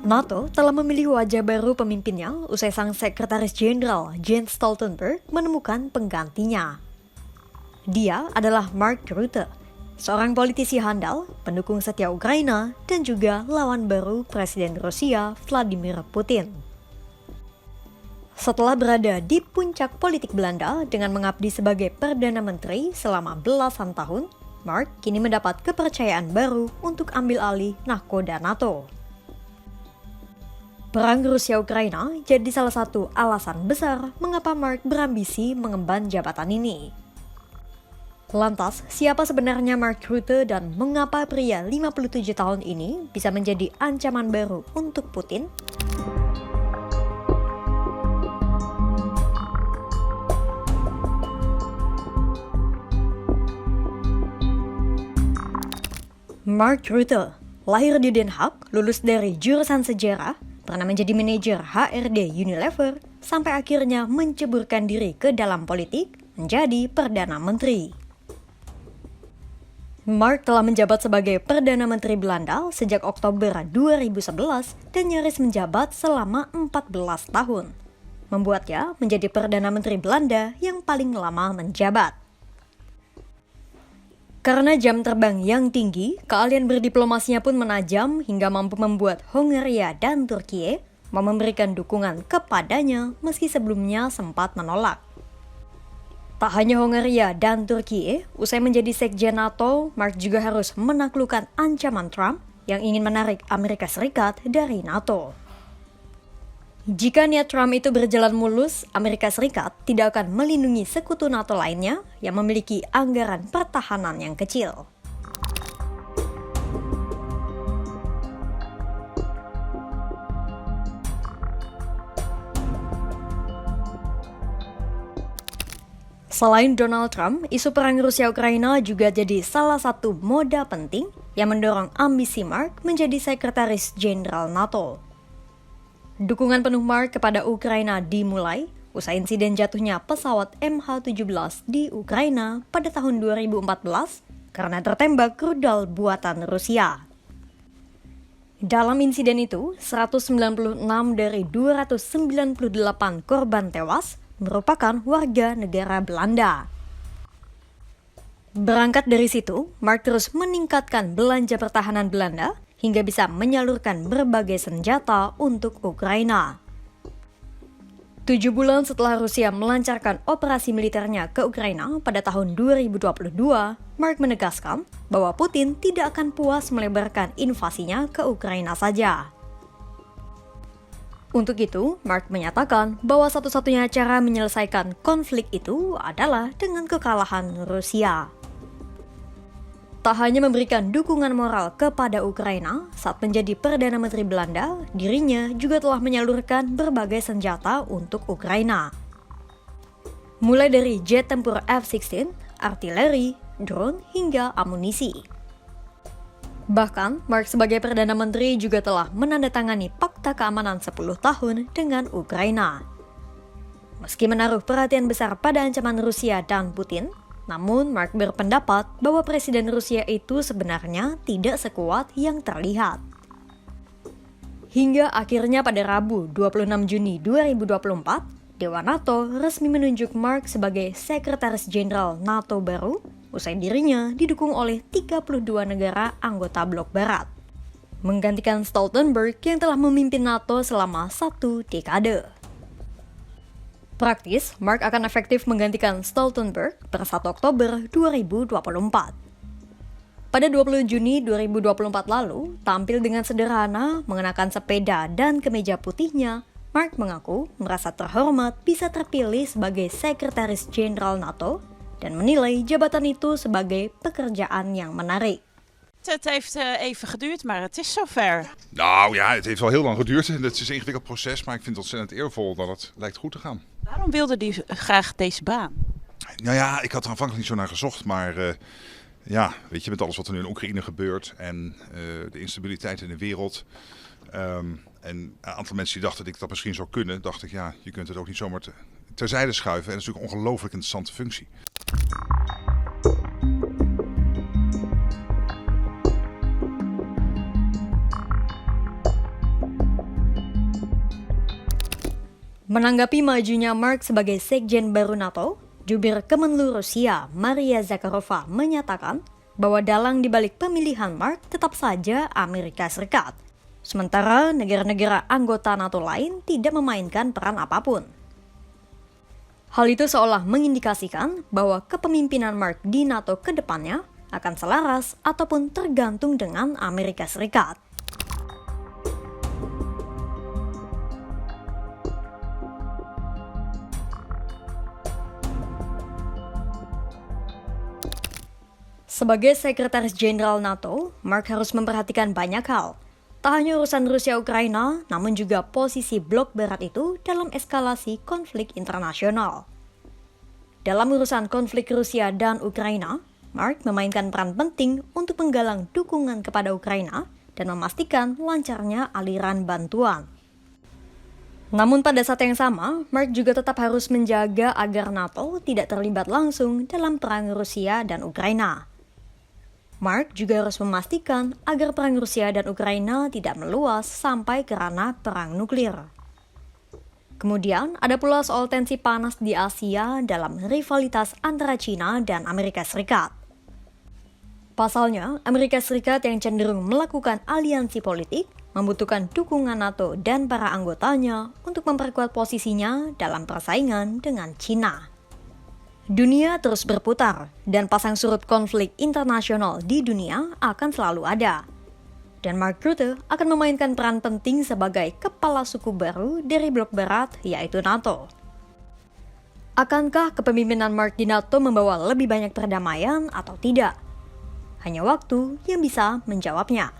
NATO telah memilih wajah baru pemimpinnya usai sang sekretaris jenderal Jens Stoltenberg menemukan penggantinya. Dia adalah Mark Rutte, seorang politisi handal, pendukung setia Ukraina, dan juga lawan baru Presiden Rusia Vladimir Putin. Setelah berada di puncak politik Belanda dengan mengabdi sebagai Perdana Menteri selama belasan tahun, Mark kini mendapat kepercayaan baru untuk ambil alih nahkoda NATO. Perang Rusia-Ukraina jadi salah satu alasan besar mengapa Mark berambisi mengemban jabatan ini. Lantas, siapa sebenarnya Mark Rutte dan mengapa pria 57 tahun ini bisa menjadi ancaman baru untuk Putin? Mark Rutte lahir di Den Haag, lulus dari jurusan sejarah, pernah menjadi manajer HRD Unilever, sampai akhirnya menceburkan diri ke dalam politik menjadi Perdana Menteri. Mark telah menjabat sebagai Perdana Menteri Belanda sejak Oktober 2011 dan nyaris menjabat selama 14 tahun. Membuatnya menjadi Perdana Menteri Belanda yang paling lama menjabat. Karena jam terbang yang tinggi, keahlian berdiplomasinya pun menajam hingga mampu membuat Hongaria dan Turkiye mau memberikan dukungan kepadanya meski sebelumnya sempat menolak. Tak hanya Hongaria dan Turkiye, usai menjadi sekjen NATO, Mark juga harus menaklukkan ancaman Trump yang ingin menarik Amerika Serikat dari NATO. Jika niat Trump itu berjalan mulus, Amerika Serikat tidak akan melindungi sekutu NATO lainnya yang memiliki anggaran pertahanan yang kecil. Selain Donald Trump, isu perang Rusia-Ukraina juga jadi salah satu moda penting yang mendorong ambisi Mark menjadi sekretaris jenderal NATO. Dukungan penuh Mark kepada Ukraina dimulai usai insiden jatuhnya pesawat MH17 di Ukraina pada tahun 2014 karena tertembak rudal buatan Rusia. Dalam insiden itu, 196 dari 298 korban tewas merupakan warga negara Belanda. Berangkat dari situ, Mark terus meningkatkan belanja pertahanan Belanda hingga bisa menyalurkan berbagai senjata untuk Ukraina. 7 bulan setelah Rusia melancarkan operasi militernya ke Ukraina pada tahun 2022, Mark menegaskan bahwa Putin tidak akan puas melebarkan invasinya ke Ukraina saja. Untuk itu, Mark menyatakan bahwa satu-satunya cara menyelesaikan konflik itu adalah dengan kekalahan Rusia. Tak hanya memberikan dukungan moral kepada Ukraina, saat menjadi Perdana Menteri Belanda, dirinya juga telah menyalurkan berbagai senjata untuk Ukraina. Mulai dari jet tempur F-16, artileri, drone, hingga amunisi. Bahkan, Mark sebagai Perdana Menteri juga telah menandatangani Fakta Keamanan 10 tahun dengan Ukraina. Meski menaruh perhatian besar pada ancaman Rusia dan Putin, namun Mark berpendapat bahwa Presiden Rusia itu sebenarnya tidak sekuat yang terlihat. Hingga akhirnya pada Rabu 26 Juni 2024, Dewan NATO resmi menunjuk Mark sebagai Sekretaris Jenderal NATO baru, usai dirinya didukung oleh 32 negara anggota Blok Barat, menggantikan Stoltenberg yang telah memimpin NATO selama 1 dekade. Praktis, Mark akan efektif menggantikan Stoltenberg per 1 Oktober 2024. Pada 20 Juni 2024 lalu, tampil dengan sederhana, mengenakan sepeda dan kemeja putihnya, Mark mengaku merasa terhormat bisa terpilih sebagai Sekretaris Jenderal NATO dan menilai jabatan itu sebagai pekerjaan yang menarik. Het heeft even geduurd, maar het is zover. Nou ja, het heeft wel heel lang geduurd. Het is een ingewikkeld proces, maar ik vind het ontzettend eervol dat het lijkt goed te gaan. Waarom wilde hij graag deze baan? Nou ja, ik had er aanvankelijk niet zo naar gezocht, maar ja, weet je, met alles wat er nu in Oekraïne gebeurt en de instabiliteit in de wereld. En een aantal mensen die dachten dat ik dat misschien zou kunnen, dacht ik, ja, je kunt het ook niet zomaar terzijde schuiven. En dat is natuurlijk een ongelooflijk interessante functie. Menanggapi majunya Mark sebagai sekjen baru NATO, jubir Kemenlu Rusia Maria Zakharova menyatakan bahwa dalang dibalik pemilihan Mark tetap saja Amerika Serikat. Sementara negara-negara anggota NATO lain tidak memainkan peran apapun. Hal itu seolah mengindikasikan bahwa kepemimpinan Mark di NATO ke depannya akan selaras ataupun tergantung dengan Amerika Serikat. Sebagai Sekretaris Jenderal NATO, Mark harus memperhatikan banyak hal. Tak hanya urusan Rusia-Ukraina, namun juga posisi blok barat itu dalam eskalasi konflik internasional. Dalam urusan konflik Rusia dan Ukraina, Mark memainkan peran penting untuk menggalang dukungan kepada Ukraina dan memastikan lancarnya aliran bantuan. Namun pada saat yang sama, Mark juga tetap harus menjaga agar NATO tidak terlibat langsung dalam perang Rusia dan Ukraina. Mark juga harus memastikan agar perang Rusia dan Ukraina tidak meluas sampai ke ranah perang nuklir. Kemudian ada pula soal tensi panas di Asia dalam rivalitas antara China dan Amerika Serikat. Pasalnya, Amerika Serikat yang cenderung melakukan aliansi politik membutuhkan dukungan NATO dan para anggotanya untuk memperkuat posisinya dalam persaingan dengan China. Dunia terus berputar, dan pasang surut konflik internasional di dunia akan selalu ada. Dan Mark Rutte akan memainkan peran penting sebagai kepala suku baru dari blok barat, yaitu NATO. Akankah kepemimpinan Mark di NATO membawa lebih banyak perdamaian atau tidak? Hanya waktu yang bisa menjawabnya.